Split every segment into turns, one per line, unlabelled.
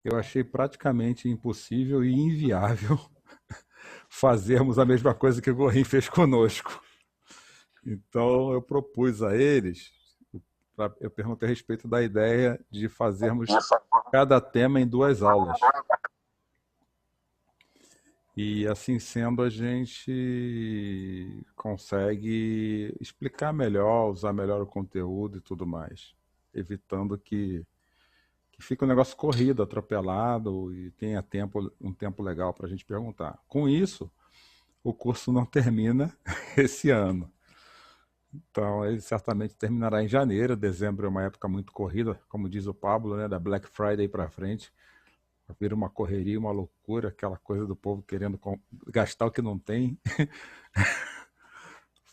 eu achei praticamente impossível e inviável fazermos a mesma coisa que o Gorin fez conosco. Então eu propus a eles, eu perguntei a respeito da ideia de fazermos cada tema em duas aulas. E assim sendo, a gente consegue explicar melhor, usar melhor o conteúdo e tudo mais, evitando que fique um negócio corrido, atropelado e tenha tempo, um tempo legal para a gente perguntar. Com isso, o curso não termina esse ano. Então, ele certamente terminará em janeiro. Dezembro é uma época muito corrida, como diz o Pablo, né, da Black Friday para frente. Vira uma correria, uma loucura, aquela coisa do povo querendo gastar o que não tem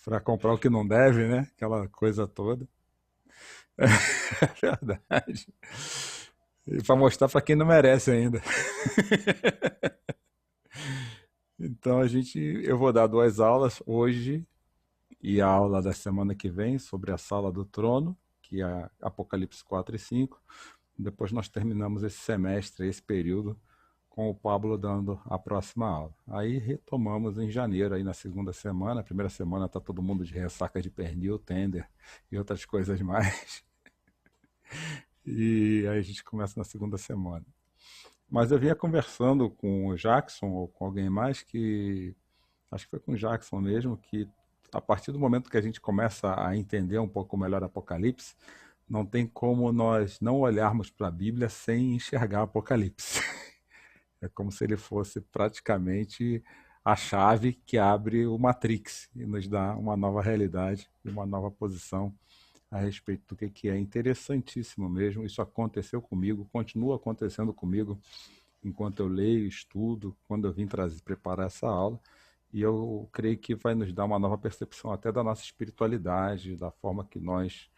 para comprar o que não deve, né? Aquela coisa toda. É verdade. E para mostrar para quem não merece ainda. Então eu vou dar duas aulas hoje e a aula da semana que vem sobre a Sala do Trono, que é Apocalipse 4 e 5. Depois nós terminamos esse semestre, esse período, com o Pablo dando a próxima aula. Aí retomamos em janeiro, aí na segunda semana. A primeira semana está todo mundo de ressaca de pernil, tender e outras coisas mais. E aí a gente começa na segunda semana. Mas eu vinha conversando com o Jackson ou com alguém mais que, acho que foi com o Jackson mesmo, que a partir do momento que a gente começa a entender um pouco melhor Apocalipse, não tem como nós não olharmos para a Bíblia sem enxergar Apocalipse. É como se ele fosse praticamente a chave que abre o Matrix e nos dá uma nova realidade e uma nova posição a respeito do que é interessantíssimo mesmo. Isso aconteceu comigo, continua acontecendo comigo enquanto eu leio, estudo, quando eu vim preparar essa aula. E eu creio que vai nos dar uma nova percepção até da nossa espiritualidade, da forma que nós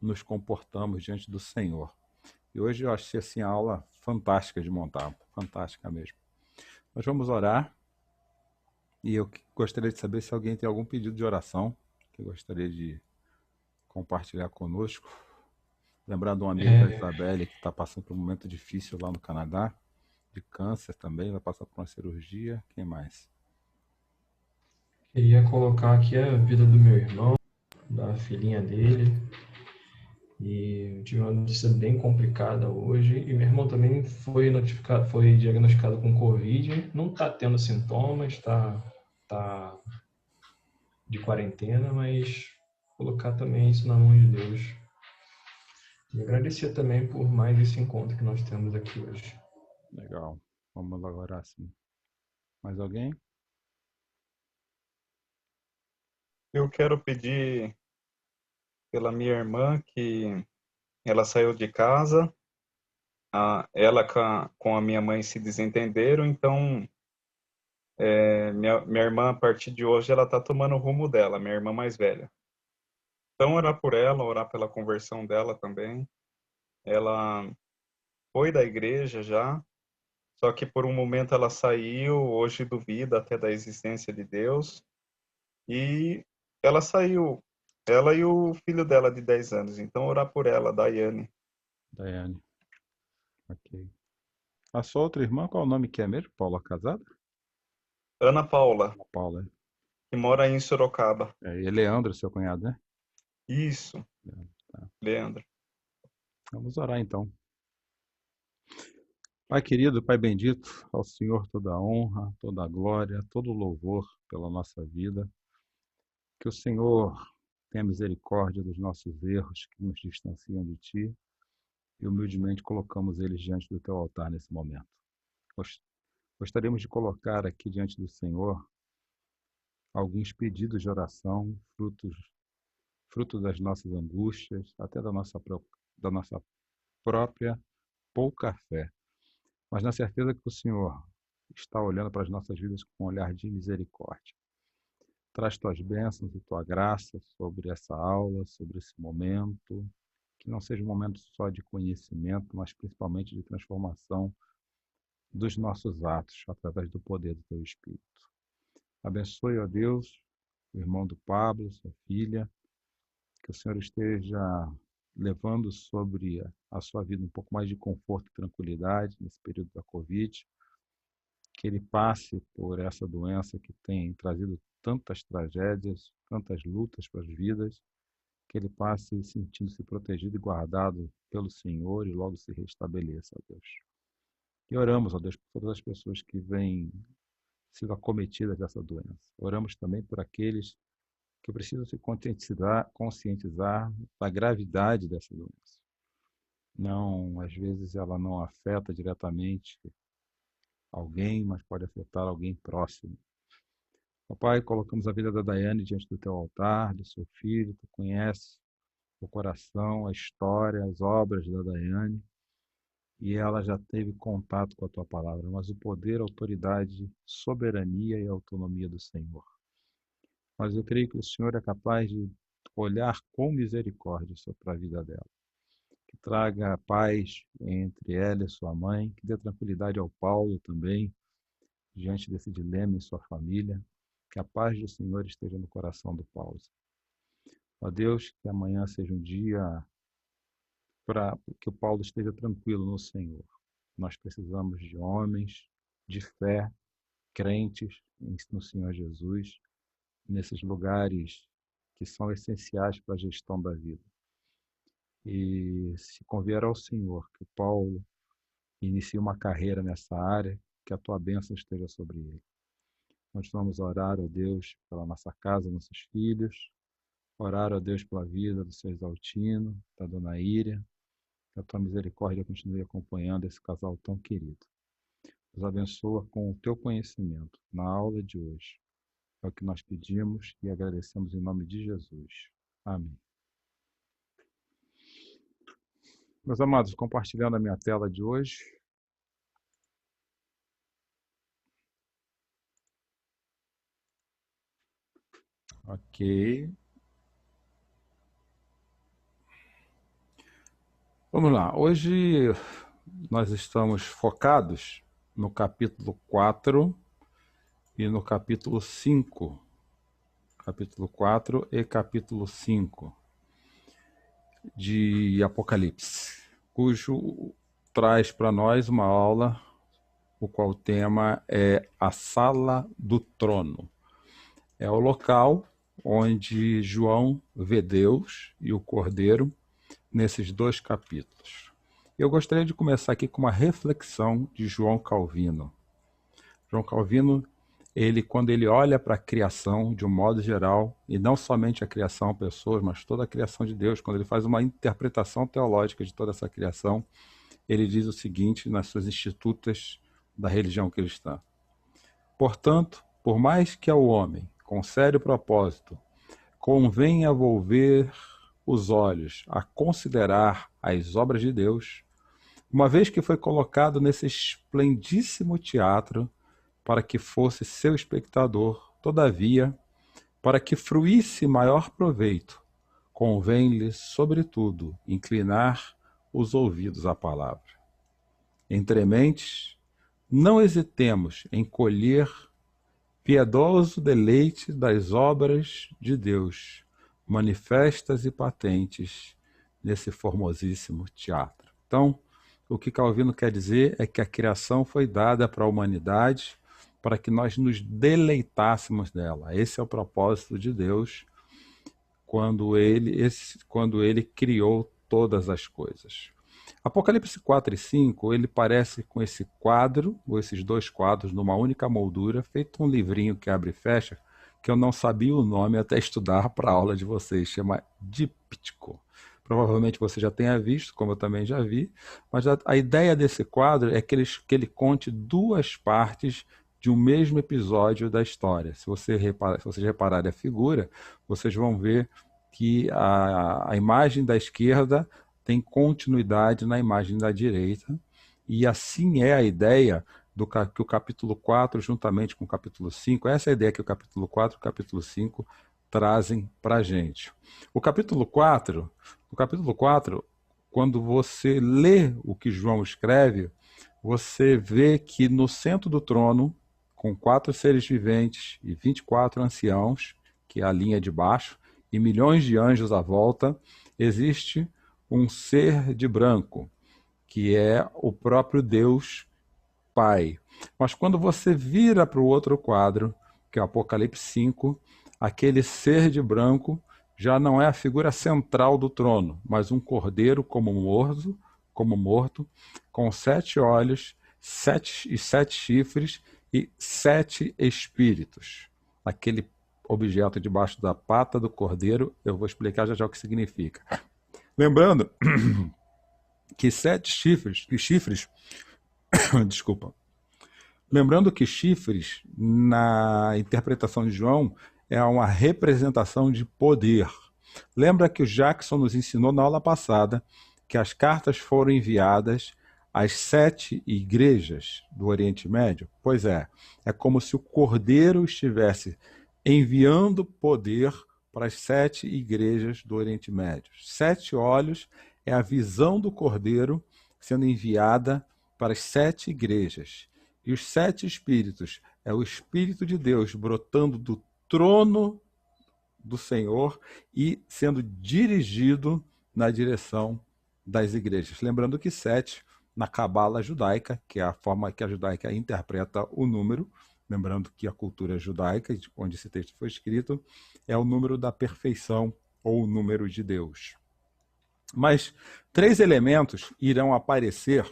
nos comportamos diante do Senhor. E hoje eu achei assim a aula fantástica de montar, fantástica mesmo. Nós vamos orar e eu gostaria de saber se alguém tem algum pedido de oração que gostaria de compartilhar conosco. Lembrar de um amigo da
É,
Isabelle que está passando por um momento difícil lá no Canadá, de câncer também, vai passar por uma cirurgia. Quem mais?
queria colocar aqui a vida do meu irmão, da filhinha dele, e eu tive uma notícia bem complicada hoje. E meu irmão também foi notificado, foi diagnosticado com Covid, não está tendo sintomas, tá de quarentena, mas colocar também isso na mão de Deus. E agradecer também por mais esse encontro que nós temos aqui hoje.
Legal. Vamos agora sim. Mais alguém?
Eu quero pedir pela minha irmã que ela saiu de casa, ela com a minha mãe se desentenderam, então minha irmã, a partir de hoje, ela está tomando o rumo dela, minha irmã mais velha. Então, orar por ela, orar pela conversão dela também. Ela foi da igreja já, só que por um momento ela saiu, hoje duvida até da existência de Deus, e ela saiu, ela e o filho dela de 10 anos. Então, orar por ela, Daiane.
Daiane. Ok. A sua outra irmã, qual é o nome que é mesmo? Paula Casada?
Ana Paula,
Ana Paula.
que mora em Sorocaba.
É, e Leandro, seu cunhado, né?
Isso,
É, tá.
Leandro.
Vamos orar então. Pai querido, Pai bendito, ao Senhor toda a honra, toda a glória, todo o louvor pela nossa vida. Que o Senhor tenha misericórdia dos nossos erros que nos distanciam de Ti e humildemente colocamos eles diante do Teu altar nesse momento. Gostaríamos de colocar aqui diante do Senhor alguns pedidos de oração, fruto das nossas angústias, até da nossa própria pouca fé, mas na certeza que o Senhor está olhando para as nossas vidas com um olhar de misericórdia. Traz tuas bênçãos e tua graça sobre essa aula, sobre esse momento, que não seja um momento só de conhecimento, mas principalmente de transformação dos nossos atos, através do poder do teu Espírito. Abençoe, ó Deus, o irmão do Pablo, sua filha, que o Senhor esteja levando sobre a sua vida um pouco mais de conforto e tranquilidade nesse período da Covid, que ele passe por essa doença que tem trazido tantas tragédias, tantas lutas para as vidas, que ele passe sentindo-se protegido e guardado pelo Senhor e logo se restabeleça, ó Deus. E oramos, ó Deus, por todas as pessoas que vêm sido acometidas dessa doença. Oramos também por aqueles que precisam se conscientizar da gravidade dessa doença. Não, às vezes ela não afeta diretamente alguém, mas pode afetar alguém próximo. Papai, colocamos a vida da Daiane diante do teu altar, do seu filho, tu conheces o coração, a história, as obras da Daiane, e ela já teve contato com a tua palavra, mas o poder, a autoridade, soberania e autonomia do Senhor. Mas eu creio que o Senhor é capaz de olhar com misericórdia sobre a vida dela, que traga paz entre ela e sua mãe, que dê tranquilidade ao Paulo também, diante desse dilema em sua família, que a paz do Senhor esteja no coração do Paulo. Ó Deus, que amanhã seja um dia para que o Paulo esteja tranquilo no Senhor. Nós precisamos de homens de fé, crentes no Senhor Jesus, nesses lugares que são essenciais para a gestão da vida. E se convier ao Senhor que o Paulo inicie uma carreira nessa área, que a tua bênção esteja sobre ele. Nós vamos orar, ó Deus, pela nossa casa, nossos filhos, orar, ó Deus, pela vida do seu Exaltino, da dona Íria, que a tua misericórdia continue acompanhando esse casal tão querido. Nos abençoa com o teu conhecimento na aula de hoje. É o que nós pedimos e agradecemos em nome de Jesus. Amém. Meus amados, compartilhando a minha tela de hoje. Ok. Vamos lá. Hoje nós estamos focados no capítulo 4 e no capítulo 5. Capítulo 4 e capítulo 5 de Apocalipse, cujo traz para nós uma aula, o qual o tema é a Sala do Trono. É o local onde João vê Deus e o Cordeiro nesses dois capítulos. Eu gostaria de começar aqui com uma reflexão de João Calvino. João Calvino, quando ele olha para a criação de um modo geral, e não somente a criação pessoas, mas toda a criação de Deus, quando ele faz uma interpretação teológica de toda essa criação, ele diz o seguinte nas suas institutas da religião cristã: portanto, por mais que ao homem, com sério propósito, convenha volver os olhos a considerar as obras de Deus, uma vez que foi colocado nesse esplendíssimo teatro para que fosse seu espectador, todavia, para que fruísse maior proveito, convém-lhe, sobretudo, inclinar os ouvidos à palavra. Entre mentes, não hesitemos em colher piedoso deleite das obras de Deus, manifestas e patentes nesse formosíssimo teatro. Então, o que Calvino quer dizer é que a criação foi dada para a humanidade para que nós nos deleitássemos nela. Esse é o propósito de Deus quando ele criou todas as coisas. Apocalipse 4 e 5, ele parece com esse quadro, ou esses dois quadros, numa única moldura, feito um livrinho que abre e fecha, que eu não sabia o nome até estudar para a aula de vocês, chama díptico. Provavelmente você já tenha visto, como eu também já vi, mas a ideia desse quadro é que ele conte duas partes de um mesmo episódio da história. Se vocês repararem a figura, vocês vão ver que a imagem da esquerda tem continuidade na imagem da direita, e assim é a ideia que o capítulo 4, juntamente com o capítulo 5, essa é a ideia que o capítulo 4 e o capítulo 5 trazem para a gente. O capítulo 4, quando você lê o que João escreve, você vê que no centro do trono, com 4 seres viventes e 24 anciãos, que é a linha de baixo, e milhões de anjos à volta, existe um ser de branco, que é o próprio Deus Pai. Mas quando você vira para o outro quadro, que é o Apocalipse 5, aquele ser de branco já não é a figura central do trono, mas um cordeiro como morto, com 7 olhos, sete chifres e 7 espíritos. Aquele objeto debaixo da pata do cordeiro, eu vou explicar já já o que significa. Lembrando que 7 chifres, desculpa, lembrando que chifres, na interpretação de João, é uma representação de poder. Lembra que o Jackson nos ensinou na aula passada que as cartas foram enviadas às 7 igrejas do Oriente Médio? Pois é como se o Cordeiro estivesse enviando poder para as 7 igrejas do Oriente Médio. 7 olhos é a visão do Cordeiro sendo enviada para as 7 igrejas. E os 7 espíritos é o Espírito de Deus brotando do trono do Senhor e sendo dirigido na direção das igrejas. Lembrando que 7, na cabala judaica, que é a forma que a judaica interpreta o número, lembrando que a cultura judaica, onde esse texto foi escrito, é o número da perfeição ou o número de Deus. Mas 3 elementos irão aparecer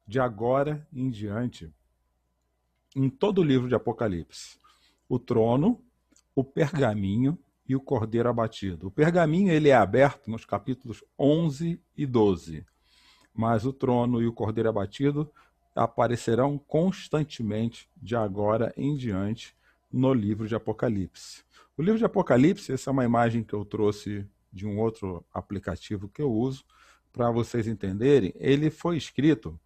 de agora em diante em todo o livro de Apocalipse: o trono, o pergaminho e o cordeiro abatido. O pergaminho ele é aberto nos capítulos 11 e 12, mas o trono e o cordeiro abatido aparecerão constantemente de agora em diante no livro de Apocalipse. O livro de Apocalipse, essa é uma imagem que eu trouxe de um outro aplicativo que eu uso, para vocês entenderem, ele foi escrito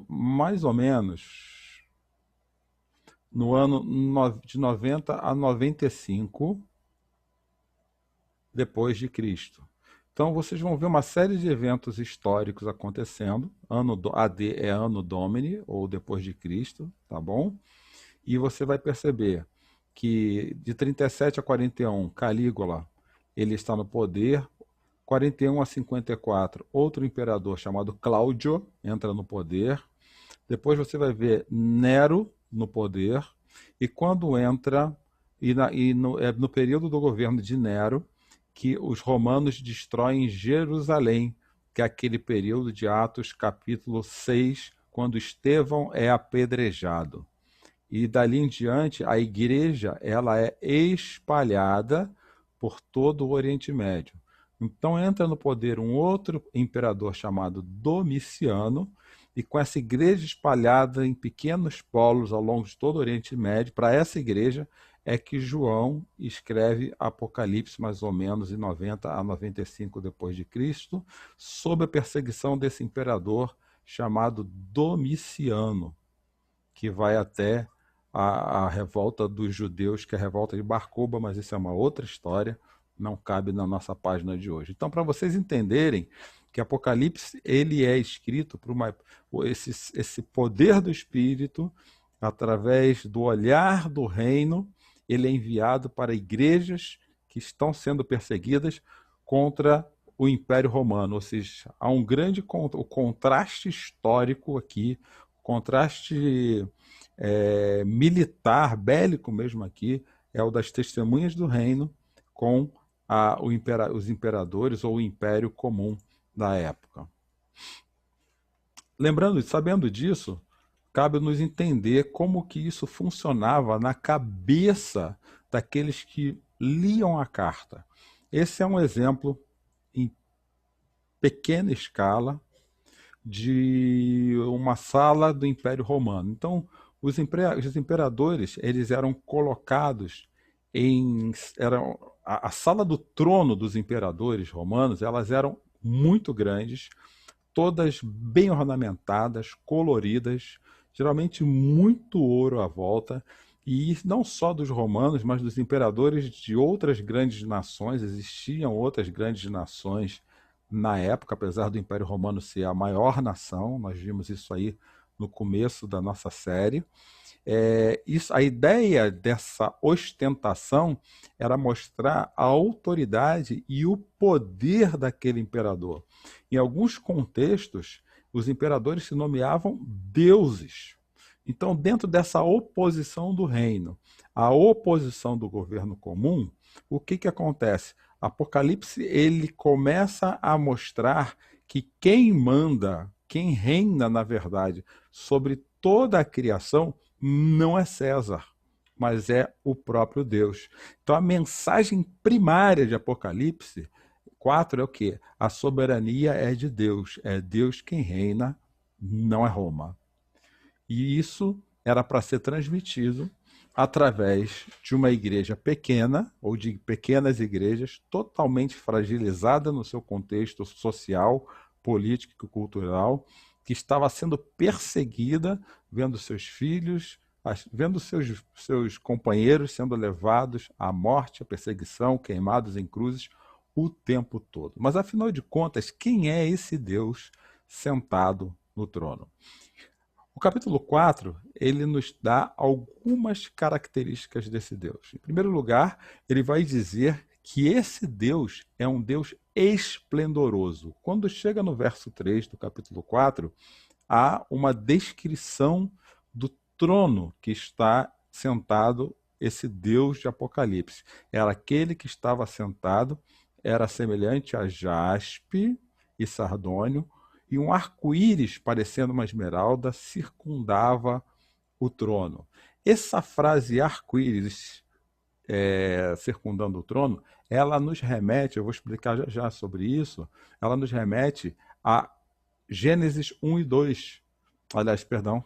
mais ou menos no ano de 90 a 95 depois de Cristo. Então vocês vão ver uma série de eventos históricos acontecendo. AD é Anno Domini, ou depois de Cristo, tá bom? E você vai perceber que de 37 a 41, Calígula, ele está no poder. 41 a 54, outro imperador chamado Cláudio entra no poder. Depois você vai ver Nero no poder. E quando entra, no período do governo de Nero, que os romanos destroem Jerusalém, que é aquele período de Atos capítulo 6, quando Estevão é apedrejado. E dali em diante, a igreja ela é espalhada por todo o Oriente Médio. Então entra no poder um outro imperador chamado Domiciano, e com essa igreja espalhada em pequenos polos ao longo de todo o Oriente Médio, para essa igreja é que João escreve Apocalipse mais ou menos em 90 a 95 depois de Cristo, sob a perseguição desse imperador chamado Domiciano, que vai até a revolta dos judeus, que é a revolta de Bar Kokhba, mas isso é uma outra história, não cabe na nossa página de hoje. Então, para vocês entenderem que Apocalipse ele é escrito por esse poder do Espírito, através do olhar do reino, ele é enviado para igrejas que estão sendo perseguidas contra o Império Romano. Ou seja, há um grande contraste histórico aqui, contraste militar, bélico mesmo aqui, é o das testemunhas do reino com os imperadores ou o império comum da época. Lembrando, sabendo disso, cabe nos entender como que isso funcionava na cabeça daqueles que liam a carta. Esse é um exemplo em pequena escala de uma sala do Império Romano. Então, os imperadores eles eram colocados a sala do trono dos imperadores romanos, elas eram muito grandes, todas bem ornamentadas, coloridas, geralmente muito ouro à volta, e não só dos romanos, mas dos imperadores de outras grandes nações. Existiam outras grandes nações na época, apesar do Império Romano ser a maior nação. Nós vimos isso aí no começo da nossa série. A ideia dessa ostentação era mostrar a autoridade e o poder daquele imperador. Em alguns contextos, os imperadores se nomeavam deuses. Então, dentro dessa oposição do reino, a oposição do governo comum, o que acontece? Apocalipse ele começa a mostrar que quem manda, quem reina, na verdade, sobre toda a criação, não é César, mas é o próprio Deus. Então a mensagem primária de Apocalipse 4 é o quê? A soberania é de Deus, é Deus quem reina, não é Roma. E isso era para ser transmitido através de uma igreja pequena, ou de pequenas igrejas, totalmente fragilizada no seu contexto social, político e cultural, que estava sendo perseguida, vendo seus filhos, vendo seus companheiros sendo levados à morte, à perseguição, queimados em cruzes o tempo todo. Mas, afinal de contas, quem é esse Deus sentado no trono? O capítulo 4, ele nos dá algumas características desse Deus. Em primeiro lugar, ele vai dizer que esse Deus é um Deus esplendoroso. Quando chega no verso 3 do capítulo 4, há uma descrição do trono que está sentado esse Deus de Apocalipse. Era aquele que estava sentado, era semelhante a jaspe e sardônio, e um arco-íris, parecendo uma esmeralda, circundava o trono. Essa frase arco-íris circundando o trono, ela nos remete, eu vou explicar já sobre isso, ela nos remete a Gênesis 1 e 2. Aliás, perdão,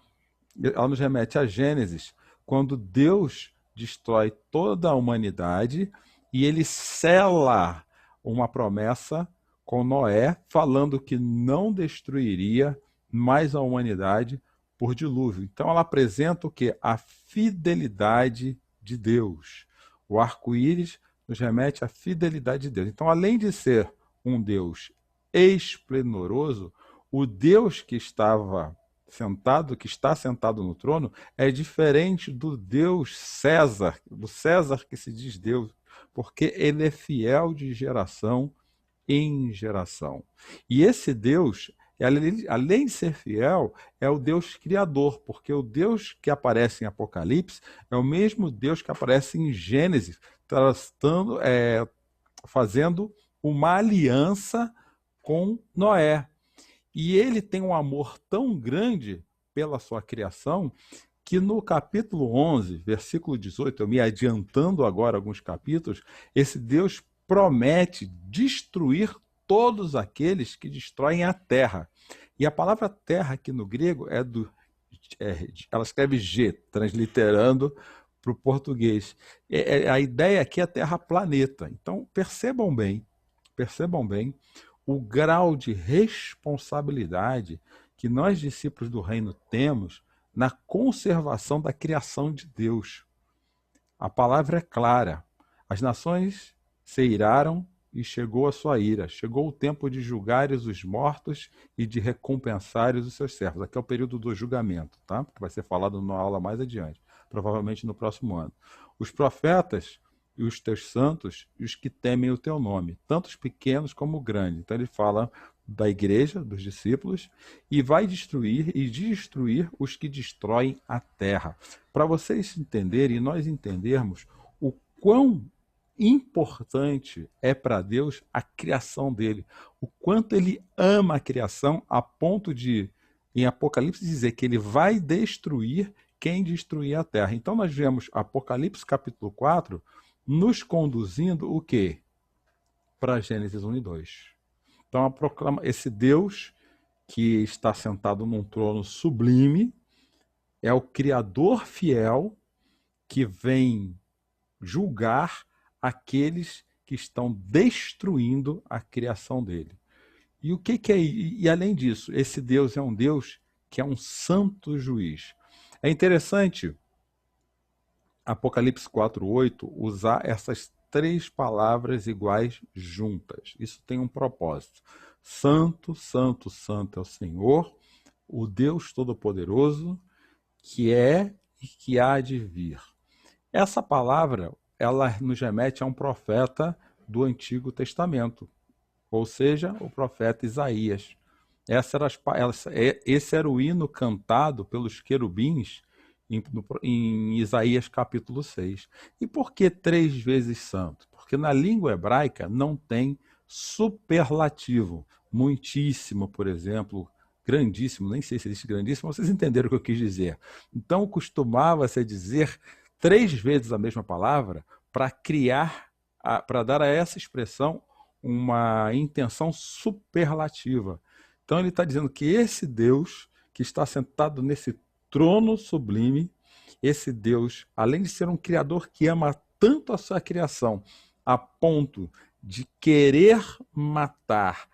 ela nos remete a Gênesis, quando Deus destrói toda a humanidade e ele sela uma promessa com Noé, falando que não destruiria mais a humanidade por dilúvio. Então ela apresenta o quê? A fidelidade de Deus. O arco-íris nos remete à fidelidade de Deus. Então, além de ser um Deus esplendoroso, o Deus que estava sentado, que está sentado no trono, é diferente do Deus César, do César que se diz Deus, porque ele é fiel de geração em geração. E esse Deus, além de ser fiel, é o Deus criador, porque o Deus que aparece em Apocalipse é o mesmo Deus que aparece em Gênesis, fazendo uma aliança com Noé. E ele tem um amor tão grande pela sua criação que no capítulo 11, versículo 18, eu me adiantando agora alguns capítulos, esse Deus promete destruir todos aqueles que destroem a terra. E a palavra terra aqui no grego ela escreve G, transliterando para o português. A ideia aqui é terra-planeta. Então percebam bem o grau de responsabilidade que nós, discípulos do reino, temos na conservação da criação de Deus. A palavra é clara. As nações se iraram e chegou a sua ira. Chegou o tempo de julgares os mortos e de recompensares os seus servos. Aqui é o período do julgamento, tá? Que vai ser falado numa aula mais adiante, provavelmente no próximo ano. Os profetas e os teus santos e os que temem o teu nome, tanto os pequenos como os grandes. Então ele fala da igreja, dos discípulos, e vai destruir os que destroem a terra. Para vocês entenderem e nós entendermos o quão importante é para Deus a criação dele, o quanto ele ama a criação a ponto de, em Apocalipse, dizer que ele vai destruir quem destruir a terra. Então nós vemos Apocalipse capítulo 4 nos conduzindo o quê? Para Gênesis 1 e 2. Então, esse Deus que está sentado num trono sublime é o Criador fiel que vem julgar aqueles que estão destruindo a criação dele. E o que é? E além disso, esse Deus é um Deus que é um santo juiz. É interessante Apocalipse 4:8 usar essas três palavras iguais juntas. Isso tem um propósito. Santo, santo, santo é o Senhor, o Deus Todo-Poderoso, que é e que há de vir. Essa palavra, ela nos remete a um profeta do Antigo Testamento, ou seja, o profeta Isaías. Esse era o hino cantado pelos querubins em Isaías capítulo 6. E por que 3 vezes santo? Porque na língua hebraica não tem superlativo. Muitíssimo, por exemplo, grandíssimo, nem sei se existe grandíssimo, mas vocês entenderam o que eu quis dizer. Então costumava-se dizer 3 vezes a mesma palavra para criar, para dar a essa expressão uma intenção superlativa. Então ele está dizendo que esse Deus que está sentado nesse trono sublime, esse Deus, além de ser um criador que ama tanto a sua criação, a ponto de querer matar,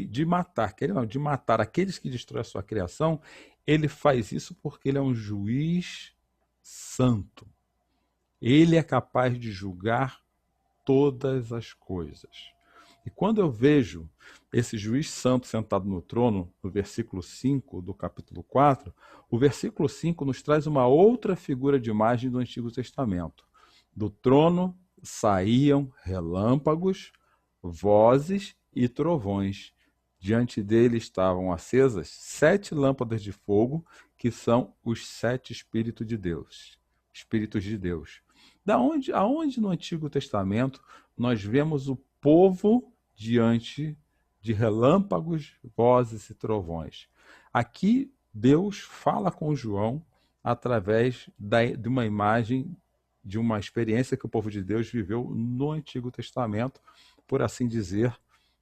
de matar aqueles que destroem a sua criação, ele faz isso porque ele é um juiz santo. Ele é capaz de julgar todas as coisas. E quando eu vejo esse juiz santo sentado no trono, no versículo 5 do capítulo 4, o versículo 5 nos traz uma outra figura de imagem do Antigo Testamento. Do trono saíam relâmpagos, vozes e trovões. Diante dele estavam acesas 7 lâmpadas de fogo, que são os 7 Espíritos de Deus. Espíritos de Deus. Aonde no Antigo Testamento nós vemos o povo diante de relâmpagos, vozes e trovões? Aqui Deus fala com João através de uma imagem, de uma experiência que o povo de Deus viveu no Antigo Testamento, por assim dizer.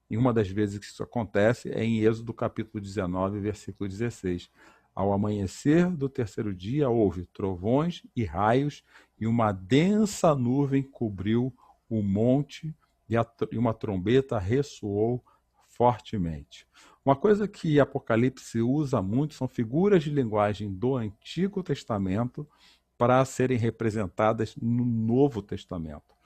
E uma das vezes que isso acontece é em Êxodo capítulo 19, versículo 16. Ao amanhecer do 3º dia, houve trovões e raios, e uma densa nuvem cobriu o monte, e uma trombeta ressoou fortemente. Uma coisa que Apocalipse usa muito são figuras de linguagem do Antigo Testamento para serem representadas no Novo Testamento.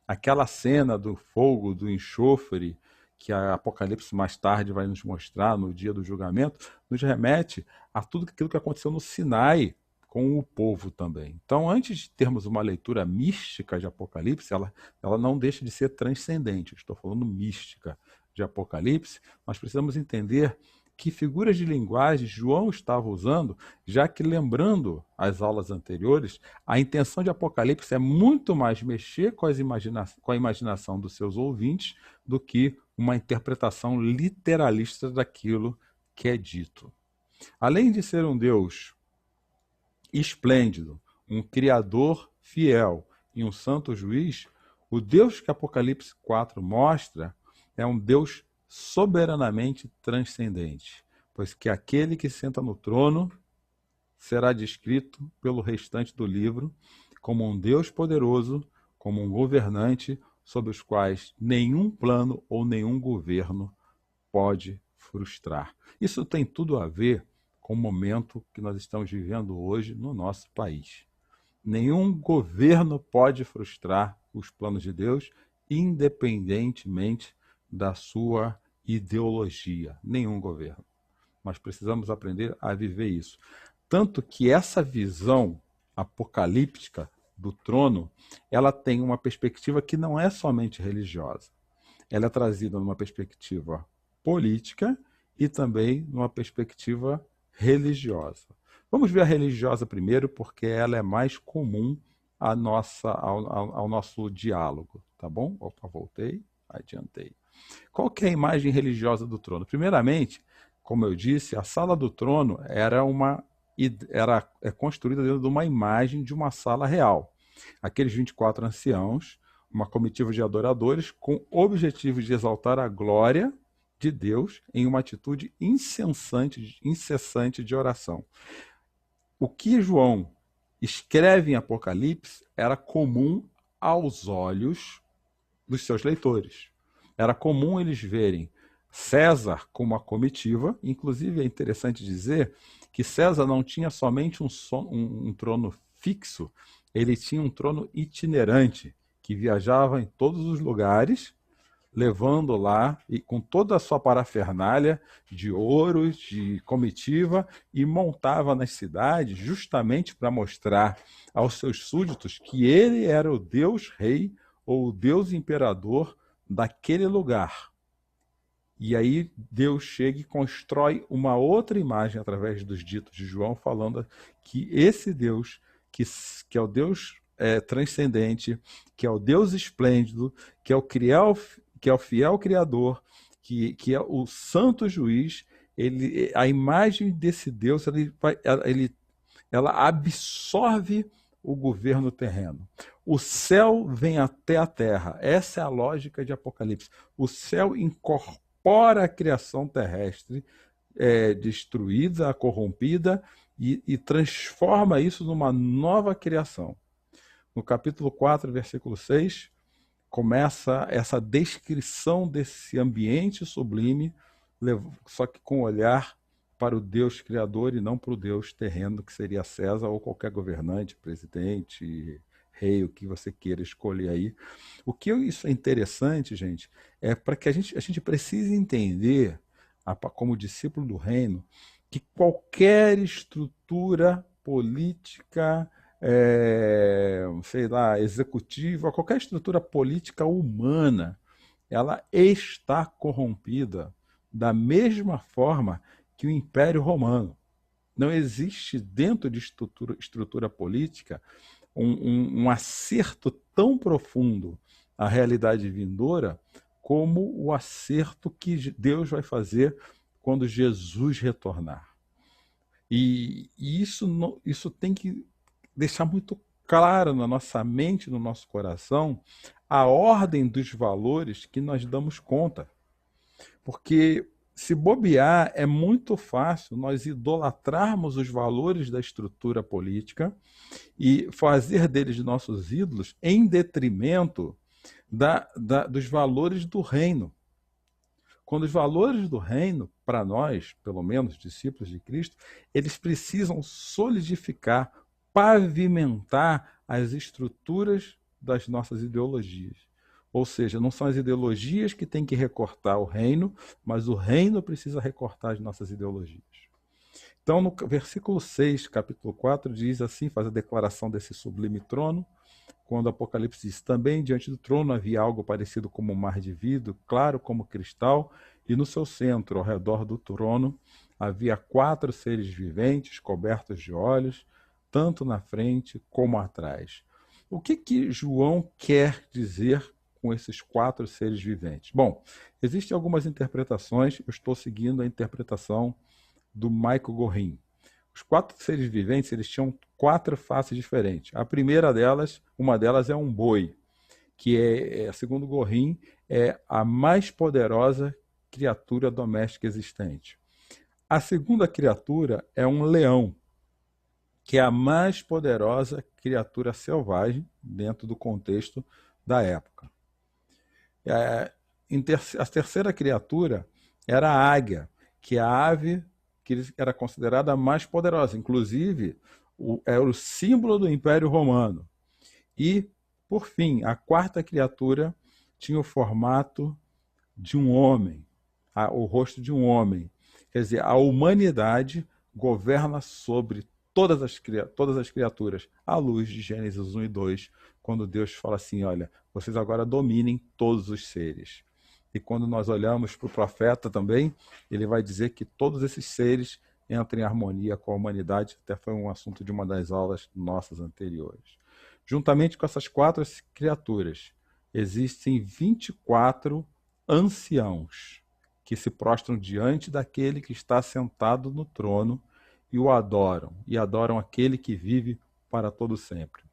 Aquela cena do fogo, do enxofre, que a Apocalipse mais tarde vai nos mostrar no dia do julgamento, nos remete a tudo aquilo que aconteceu no Sinai com o povo também. Então, antes de termos uma leitura mística de Apocalipse, ela não deixa de ser transcendente. Eu estou falando mística de Apocalipse. Nós precisamos entender que figuras de linguagem João estava usando, já que, lembrando as aulas anteriores, a intenção de Apocalipse é muito mais mexer com a imaginação dos seus ouvintes do que uma interpretação literalista daquilo que é dito. Além de ser um Deus esplêndido, um Criador fiel e um santo juiz, o Deus que Apocalipse 4 mostra é um Deus soberanamente transcendente, pois que aquele que senta no trono será descrito pelo restante do livro como um Deus poderoso, como um governante sobre os quais nenhum plano ou nenhum governo pode frustrar. Isso tem tudo a ver com o momento que nós estamos vivendo hoje no nosso país. Nenhum governo pode frustrar os planos de Deus, independentemente da sua ideologia. Nenhum governo. Nós precisamos aprender a viver isso. Tanto que essa visão apocalíptica do trono, ela tem uma perspectiva que não é somente religiosa. Ela é trazida numa perspectiva política e também numa perspectiva religiosa. Vamos ver a religiosa primeiro, porque ela é mais comum ao nosso diálogo, tá bom? Opa, voltei, adiantei. Qual que é a imagem religiosa do trono? Primeiramente, como eu disse, a sala do trono é construída dentro de uma imagem de uma sala real. Aqueles 24 anciãos, uma comitiva de adoradores, com o objetivo de exaltar a glória de Deus em uma atitude incessante de oração. O que João escreve em Apocalipse era comum aos olhos dos seus leitores. Era comum eles verem César com uma comitiva. Inclusive é interessante dizer que César não tinha somente um trono fixo, ele tinha um trono itinerante, que viajava em todos os lugares, levando lá e com toda a sua parafernália de ouros, de comitiva, e montava nas cidades justamente para mostrar aos seus súditos que ele era o Deus rei ou o Deus imperador daquele lugar. E aí Deus chega e constrói uma outra imagem através dos ditos de João, falando que esse Deus, que é o Deus transcendente, que é o Deus esplêndido, que é o fiel Criador, que é o santo juiz, a imagem desse Deus, ela absorve o governo terreno. O céu vem até a terra. Essa é a lógica de Apocalipse. O céu incorpora a criação terrestre destruída, corrompida, e transforma isso numa nova criação. No capítulo 4, versículo 6, começa essa descrição desse ambiente sublime, só que com olhar para o Deus criador e não para o Deus terreno, que seria César ou qualquer governante, presidente, rei, o que você queira escolher aí. O que isso é interessante, gente, é para que a gente precisa entender, como discípulo do reino, que qualquer estrutura política, sei lá, executiva, qualquer estrutura política humana, ela está corrompida da mesma forma que o Império Romano. Não existe dentro de estrutura política um acerto tão profundo à realidade vindoura como o acerto que Deus vai fazer quando Jesus retornar. E isso tem que deixar muito claro na nossa mente, no nosso coração, a ordem dos valores que nós damos conta. Porque se bobear, é muito fácil nós idolatrarmos os valores da estrutura política e fazer deles nossos ídolos em detrimento dos valores do reino. Quando os valores do reino, para nós, pelo menos discípulos de Cristo, eles precisam solidificar, pavimentar as estruturas das nossas ideologias. Ou seja, não são as ideologias que têm que recortar o reino, mas o reino precisa recortar as nossas ideologias. Então, no versículo 6, capítulo 4, diz assim, faz a declaração desse sublime trono, quando o Apocalipse diz, também diante do trono havia algo parecido como um mar de vidro, claro como cristal, e no seu centro, ao redor do trono, havia 4 seres viventes, cobertos de olhos, tanto na frente como atrás. O que João quer dizer com esses 4 seres viventes? Bom, existem algumas interpretações, eu estou seguindo a interpretação do Michael Gorin. Os 4 seres viventes, eles tinham 4 faces diferentes. A primeira delas, uma delas é um boi, que segundo Gorin, é a mais poderosa criatura doméstica existente. A segunda criatura é um leão, que é a mais poderosa criatura selvagem dentro do contexto da época. A terceira criatura era a águia, que é a ave que era considerada a mais poderosa, inclusive era o símbolo do Império Romano. E, por fim, a quarta criatura tinha o formato de um homem, o rosto de um homem. Quer dizer, a humanidade governa sobre todas as criaturas, à luz de Gênesis 1 e 2, quando Deus fala assim, olha, vocês agora dominem todos os seres. E quando nós olhamos para o profeta também, ele vai dizer que todos esses seres entram em harmonia com a humanidade, até foi um assunto de uma das aulas nossas anteriores. Juntamente com essas 4 criaturas, existem 24 anciãos que se prostram diante daquele que está sentado no trono e o adoram, e adoram aquele que vive para todo sempre.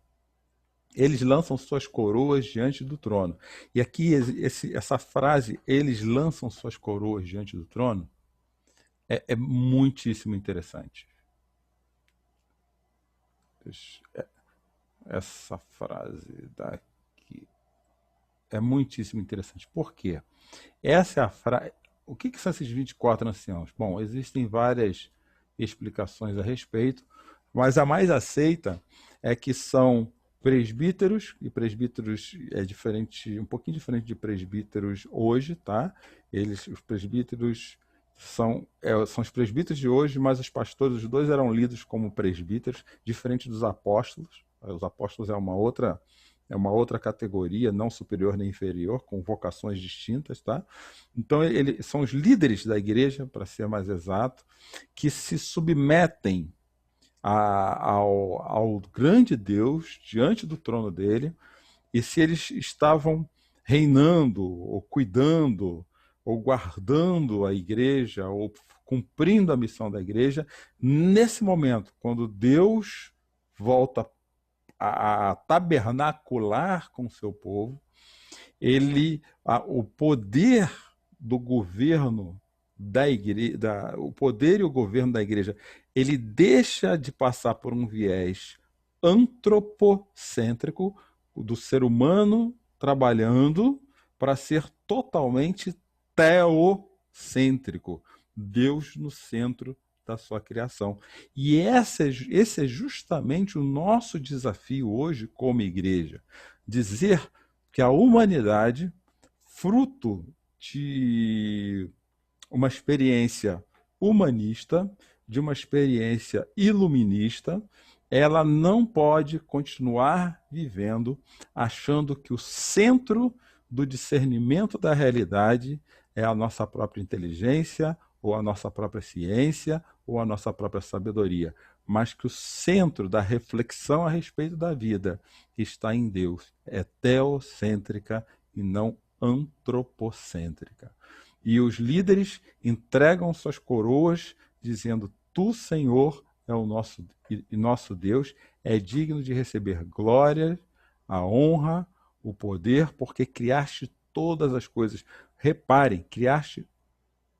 Eles lançam suas coroas diante do trono. E aqui essa frase, eles lançam suas coroas diante do trono, é muitíssimo interessante. Essa frase daqui é muitíssimo interessante. Por quê? Essa é a frase. O que são esses 24 anciãos? Bom, existem várias explicações a respeito, mas a mais aceita é que são presbíteros, e presbíteros é diferente, um pouquinho diferente de presbíteros hoje, tá? Os presbíteros são os presbíteros de hoje, mas os pastores, os dois eram lidos como presbíteros, diferente dos apóstolos. Os apóstolos é uma outra categoria, não superior nem inferior, com vocações distintas, tá? Então, eles são os líderes da igreja, para ser mais exato, que se submetem ao grande Deus diante do trono dele, e se eles estavam reinando, ou cuidando, ou guardando a igreja, ou cumprindo a missão da igreja, nesse momento, quando Deus volta a tabernacular com o seu povo, o poder do governo da igreja, o poder e o governo da igreja, ele deixa de passar por um viés antropocêntrico do ser humano trabalhando para ser totalmente teocêntrico, Deus no centro da sua criação. E esse é justamente o nosso desafio hoje como igreja, dizer que a humanidade, fruto de uma experiência humanista, de uma experiência iluminista, ela não pode continuar vivendo achando que o centro do discernimento da realidade é a nossa própria inteligência, ou a nossa própria ciência, ou a nossa própria sabedoria, mas que o centro da reflexão a respeito da vida está em Deus, é teocêntrica e não antropocêntrica. E os líderes entregam suas coroas dizendo: Tu, Senhor, é o nosso Deus, é digno de receber glória, a honra, o poder, porque criaste todas as coisas. Reparem, criaste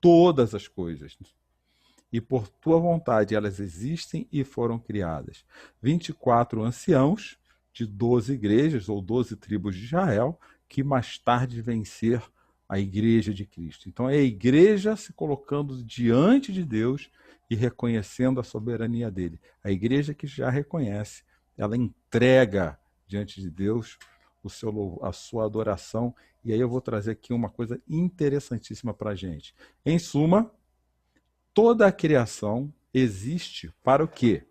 todas as coisas. E por tua vontade elas existem e foram criadas. 24 anciãos de 12 igrejas, ou 12 tribos de Israel, que mais tarde vencer a igreja de Cristo. Então é a igreja se colocando diante de Deus e reconhecendo a soberania dele. A igreja que já reconhece, ela entrega diante de Deus a sua adoração. E aí eu vou trazer aqui uma coisa interessantíssima para a gente. Em suma, toda a criação existe para o quê?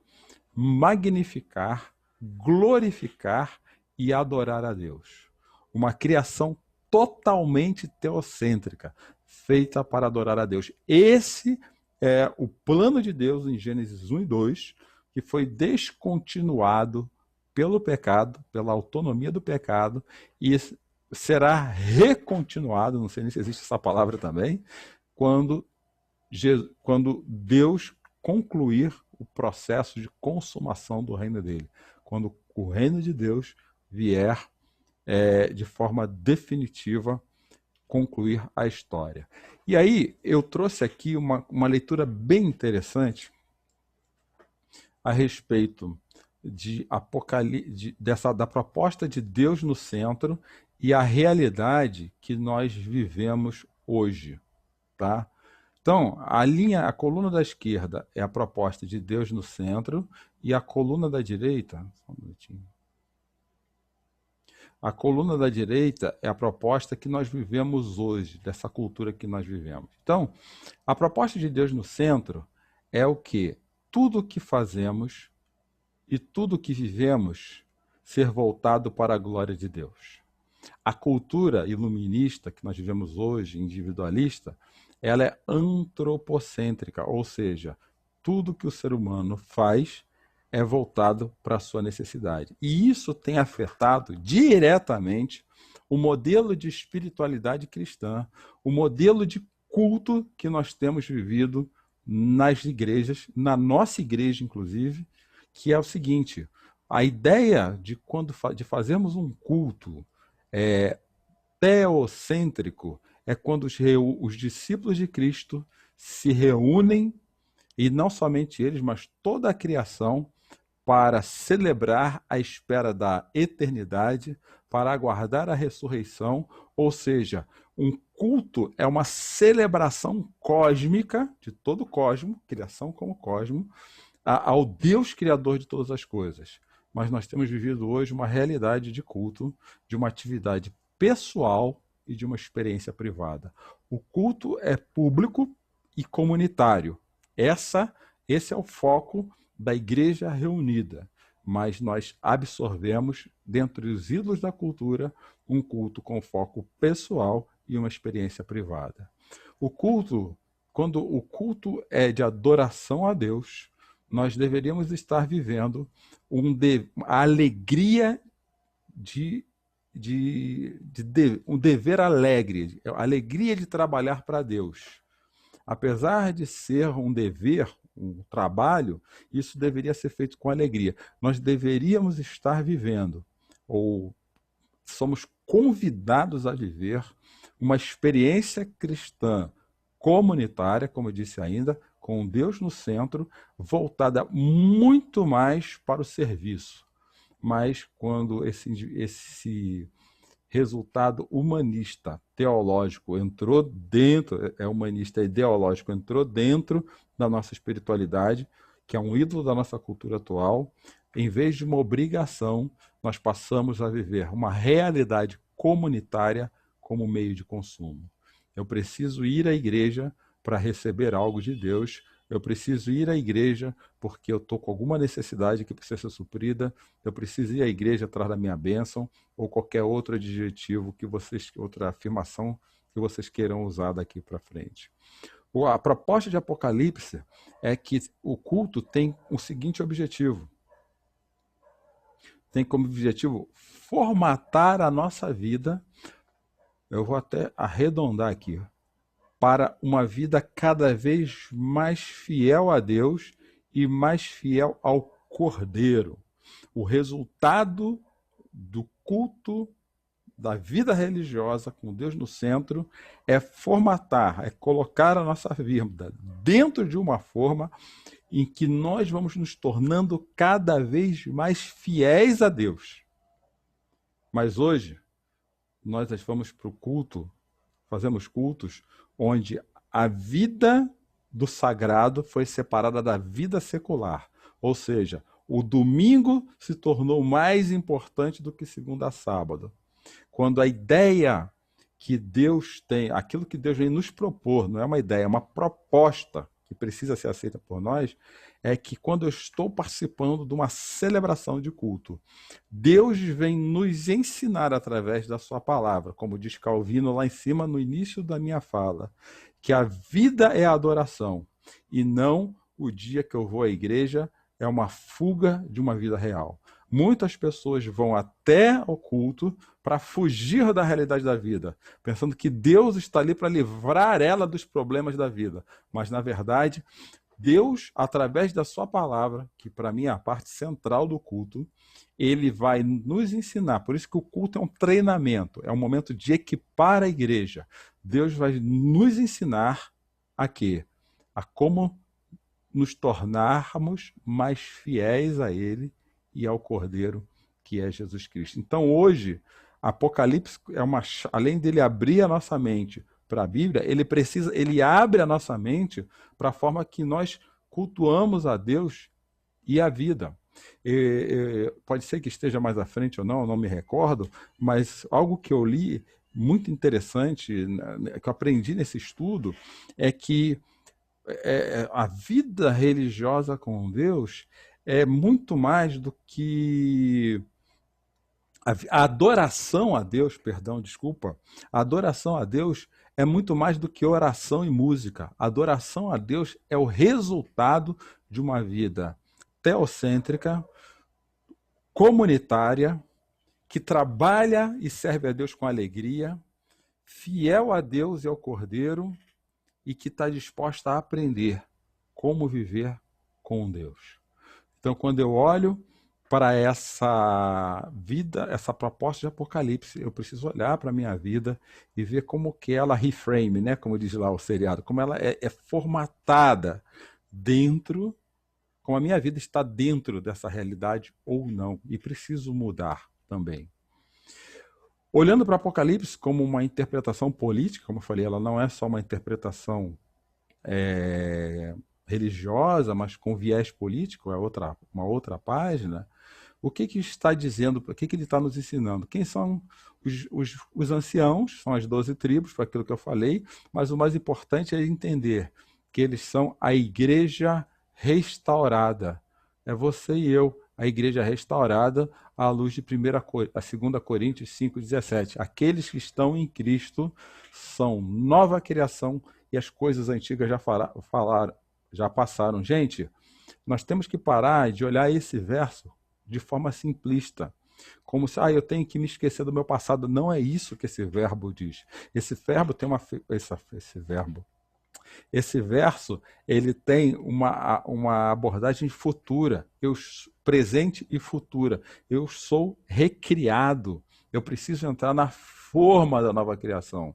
Magnificar, glorificar e adorar a Deus. Uma criação totalmente teocêntrica, feita para adorar a Deus. Esse é o plano de Deus em Gênesis 1 e 2, que foi descontinuado pelo pecado, pela autonomia do pecado, e será recontinuado, não sei nem se existe essa palavra também, quando Deus concluir o processo de consumação do reino dele. Quando o reino de Deus vier de forma definitiva concluir a história. E aí eu trouxe aqui uma leitura bem interessante a respeito da proposta de Deus no centro e a realidade que nós vivemos hoje, tá? Então, a coluna da esquerda é a proposta de Deus no centro, e a coluna da direita, só um minutinho. A coluna da direita é a proposta que nós vivemos hoje, dessa cultura que nós vivemos. Então, a proposta de Deus no centro é o quê? Tudo o que fazemos e tudo o que vivemos ser voltado para a glória de Deus. A cultura iluminista que nós vivemos hoje, individualista, ela é antropocêntrica, ou seja, tudo que o ser humano faz é voltado para a sua necessidade. E isso tem afetado diretamente o modelo de espiritualidade cristã, o modelo de culto que nós temos vivido nas igrejas, na nossa igreja, inclusive, que é o seguinte: a ideia de fazermos um culto teocêntrico é quando os discípulos de Cristo se reúnem, e não somente eles, mas toda a criação, para celebrar a espera da eternidade, para aguardar a ressurreição. Ou seja, um culto é uma celebração cósmica de todo o cosmo, criação como cosmo, ao Deus criador de todas as coisas. mas nós temos vivido hoje uma realidade de culto, de uma atividade pessoal e de uma experiência privada. O culto é público e comunitário. Esse é o foco da igreja reunida, mas nós absorvemos, dentro dos ídolos da cultura, um culto com foco pessoal e uma experiência privada. O culto, quando o culto é de adoração a Deus, nós deveríamos estar vivendo a alegria um dever alegre, a alegria de trabalhar para Deus. Apesar de ser um dever, um trabalho, isso deveria ser feito com alegria. Nós deveríamos estar vivendo, ou somos convidados a viver, uma experiência cristã comunitária, como eu disse ainda, com Deus no centro, voltada muito mais para o serviço. Mas quando esse resultado humanista, teológico, entrou dentro, humanista ideológico, entrou dentro da nossa espiritualidade, que é um ídolo da nossa cultura atual, em vez de uma obrigação, nós passamos a viver uma realidade comunitária como meio de consumo. Eu preciso ir à igreja para receber algo de Deus, eu preciso ir à igreja porque eu estou com alguma necessidade que precisa ser suprida, eu preciso ir à igreja atrás da minha bênção, ou qualquer outro adjetivo, outra afirmação que vocês queiram usar daqui para frente. A proposta de Apocalipse é que o culto tem o seguinte objetivo. Tem como objetivo formatar a nossa vida, eu vou até arredondar aqui, para uma vida cada vez mais fiel a Deus e mais fiel ao Cordeiro. O resultado do culto, da vida religiosa com Deus no centro, é formatar, é colocar a nossa vida dentro de uma forma em que nós vamos nos tornando cada vez mais fiéis a Deus. Mas hoje, nós vamos para o culto, fazemos cultos onde a vida do sagrado foi separada da vida secular. Ou seja, o domingo se tornou mais importante do que segunda a sábado. Quando a ideia que Deus tem, aquilo que Deus vem nos propor, não é uma ideia, é uma proposta que precisa ser aceita por nós, é que quando eu estou participando de uma celebração de culto, Deus vem nos ensinar através da sua palavra, como diz Calvino lá em cima no início da minha fala, que a vida é a adoração e não o dia que eu vou à igreja é uma fuga de uma vida real. Muitas pessoas vão até o culto para fugir da realidade da vida, pensando que Deus está ali para livrar ela dos problemas da vida. Mas, na verdade, Deus, através da sua palavra, que para mim é a parte central do culto, ele vai nos ensinar. Por isso que o culto é um treinamento, é um momento de equipar a igreja. Deus vai nos ensinar a quê? A como nos tornarmos mais fiéis a ele e ao Cordeiro, que é Jesus Cristo. Então, hoje, Apocalipse além dele abrir a nossa mente para a Bíblia, ele abre a nossa mente para a forma que nós cultuamos a Deus e a vida. Pode ser que esteja mais à frente ou não me recordo, mas algo que eu li muito interessante, que eu aprendi nesse estudo, é que a vida religiosa com Deus é muito mais do que a adoração a Deus, a adoração a Deus é muito mais do que oração e música. A adoração a Deus é o resultado de uma vida teocêntrica, comunitária, que trabalha e serve a Deus com alegria, fiel a Deus e ao Cordeiro, e que está disposta a aprender como viver com Deus. Então, quando eu olho para essa vida, essa proposta de Apocalipse, eu preciso olhar para a minha vida e ver como que ela reframe, né? Como diz lá o seriado, como ela é formatada dentro, como a minha vida está dentro dessa realidade ou não, e preciso mudar também. Olhando para Apocalipse como uma interpretação política, como eu falei, ela não é só uma interpretação religiosa, mas com viés político, é uma outra página. O que que está dizendo, o que que ele está nos ensinando? Quem são os anciãos? São as 12 tribos, foi aquilo que eu falei, mas o mais importante é entender que eles são a igreja restaurada. É você e eu, a igreja restaurada à luz de 2 Coríntios 5,17. Aqueles que estão em Cristo são nova criação e as coisas antigas já passaram. Gente, nós temos que parar de olhar esse verso de forma simplista, como se eu tenho que me esquecer do meu passado. Não é isso que esse verbo diz. Esse verbo tem esse verso, ele tem uma abordagem futura, presente e futura. Eu sou recriado. Eu preciso entrar na forma da nova criação,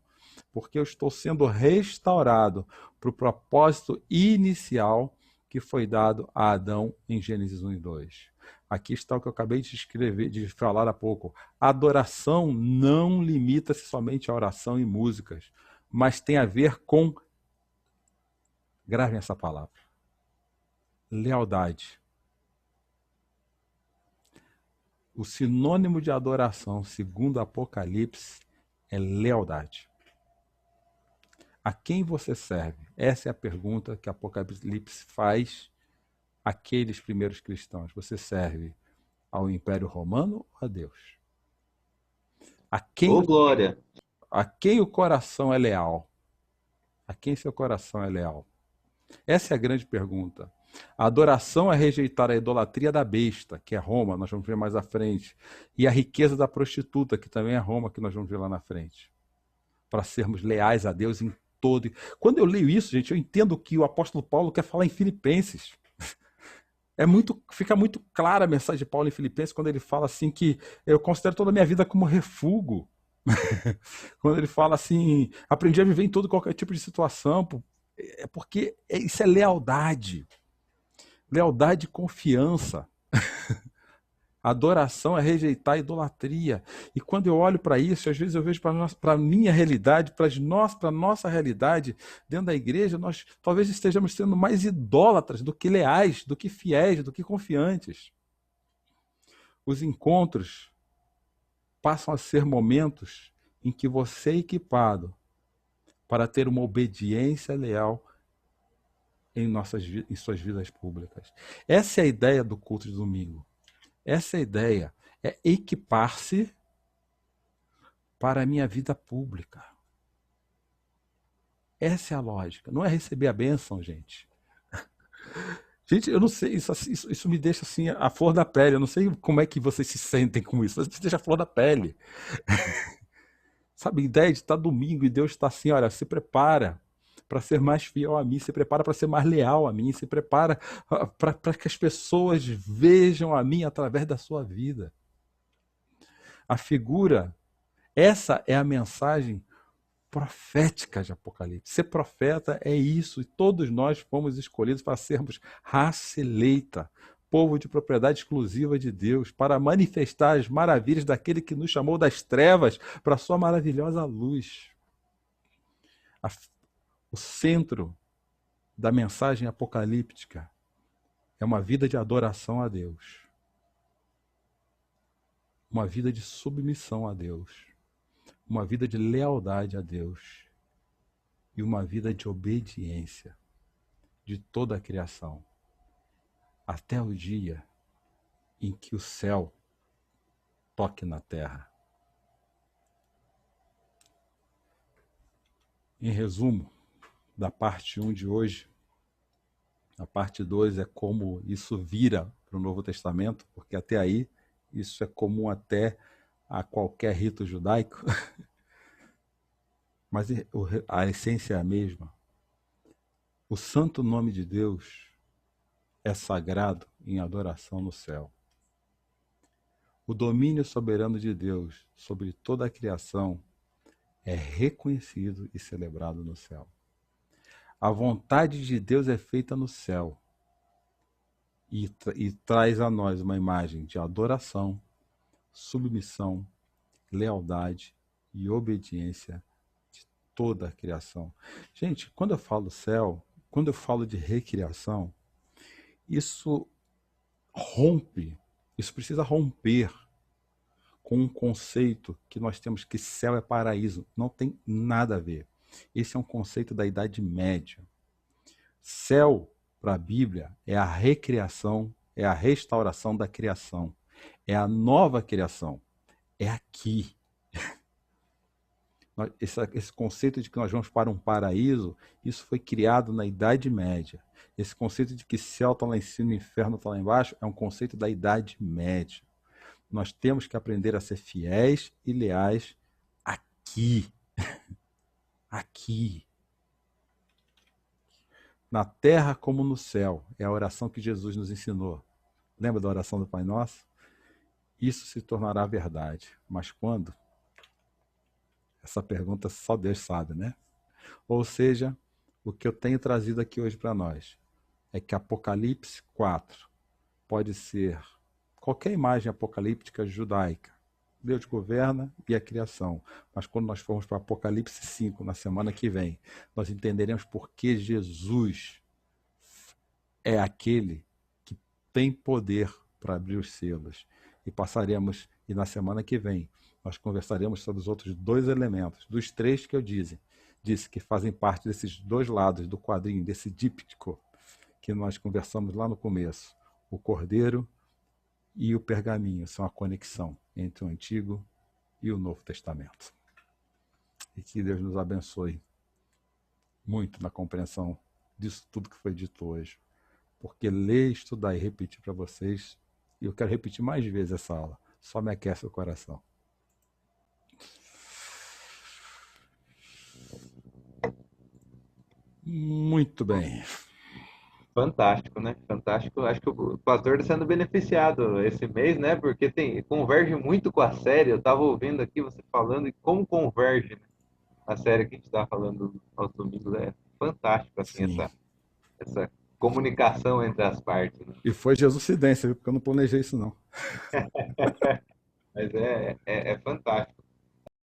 porque eu estou sendo restaurado para o propósito inicial que foi dado a Adão em Gênesis 1 e 2. Aqui está o que eu acabei de falar há pouco. A adoração não limita-se somente a oração e músicas, mas tem a ver com, gravem essa palavra, lealdade. O sinônimo de adoração, segundo Apocalipse, é lealdade. A quem você serve? Essa é a pergunta que Apocalipse faz àqueles primeiros cristãos. Você serve ao Império Romano ou a Deus?
Ô, glória!
A quem o coração é leal? A quem seu coração é leal? Essa é a grande pergunta. A adoração é rejeitar a idolatria da besta, que é Roma, nós vamos ver mais à frente, e a riqueza da prostituta, que também é Roma, que nós vamos ver lá na frente, para sermos leais a Deus em todo. Quando eu leio isso, gente, eu entendo o que o apóstolo Paulo quer falar em Filipenses. Fica muito clara a mensagem de Paulo em Filipenses quando ele fala assim que eu considero toda a minha vida como refúgio. Quando ele fala assim, aprendi a viver em todo qualquer tipo de situação, é porque isso é lealdade. Lealdade e confiança. Adoração é rejeitar a idolatria. E quando eu olho para isso, às vezes eu vejo para a minha realidade, para a nossa realidade, dentro da igreja, nós talvez estejamos sendo mais idólatras do que leais, do que fiéis, do que confiantes. Os encontros passam a ser momentos em que você é equipado para ter uma obediência leal em suas vidas públicas. Essa é a ideia do culto de domingo. Essa é a ideia, é equipar-se para a minha vida pública. Essa é a lógica, não é receber a bênção, gente. Gente, eu não sei, isso me deixa assim, a flor da pele, eu não sei como é que vocês se sentem com isso, mas me deixa a flor da pele. Sabe, a ideia de estar domingo e Deus está assim, olha, se prepara para ser mais fiel a mim, se prepara para ser mais leal a mim, se prepara para que as pessoas vejam a mim através da sua vida. A figura, essa é a mensagem profética de Apocalipse. Ser profeta é isso, e todos nós fomos escolhidos para sermos raça eleita, povo de propriedade exclusiva de Deus, para manifestar as maravilhas daquele que nos chamou das trevas para a sua maravilhosa luz. O centro da mensagem apocalíptica é uma vida de adoração a Deus, uma vida de submissão a Deus, uma vida de lealdade a Deus e uma vida de obediência de toda a criação, até o dia em que o céu toque na terra. Em resumo, da parte 1 de hoje, a parte 2 é como isso vira para o Novo Testamento, porque até aí isso é comum até a qualquer rito judaico, mas a essência é a mesma. O santo nome de Deus é sagrado em adoração no céu. O domínio soberano de Deus sobre toda a criação é reconhecido e celebrado no céu. A vontade de Deus é feita no céu e traz a nós uma imagem de adoração, submissão, lealdade e obediência de toda a criação. Gente, quando eu falo céu, quando eu falo de recriação, isso rompe Isso precisa romper com um conceito que nós temos que céu é paraíso. Não tem nada a ver. Esse é um conceito da Idade Média. Céu, para a Bíblia, é a recriação, é a restauração da criação. É a nova criação. É aqui. Esse conceito de que nós vamos para um paraíso, isso foi criado na Idade Média. Esse conceito de que céu está lá em cima e inferno está lá embaixo é um conceito da Idade Média. Nós temos que aprender a ser fiéis e leais aqui. Aqui. Na terra como no céu. É a oração que Jesus nos ensinou. Lembra da oração do Pai Nosso? Isso se tornará verdade. Mas quando? Essa pergunta só Deus sabe, né? Ou seja, o que eu tenho trazido aqui hoje para nós é que Apocalipse 4 pode ser qualquer imagem apocalíptica judaica. Deus governa e a criação. Mas quando nós formos para Apocalipse 5, na semana que vem, nós entenderemos por que Jesus é aquele que tem poder para abrir os selos. E na semana que vem, nós conversaremos sobre os outros 2 elementos, dos 3 que eu disse que fazem parte desses 2 lados do quadrinho, desse díptico que nós conversamos lá no começo. O cordeiro e o pergaminho são a conexão entre o Antigo e o Novo Testamento. E que Deus nos abençoe muito na compreensão disso tudo que foi dito hoje. Porque ler, estudar e repetir para vocês, e eu quero repetir mais vezes essa aula, só me aquece o coração. Muito bem.
Fantástico, né? Fantástico. Acho que o pastor está sendo beneficiado esse mês, né? Porque converge muito com a série. Eu estava ouvindo aqui você falando e como converge, né? A série que a gente está falando aos domingos. É fantástico, assim, essa comunicação entre as partes. Né?
E foi Jesuscidência, porque eu não planejei isso, não.
Mas é fantástico.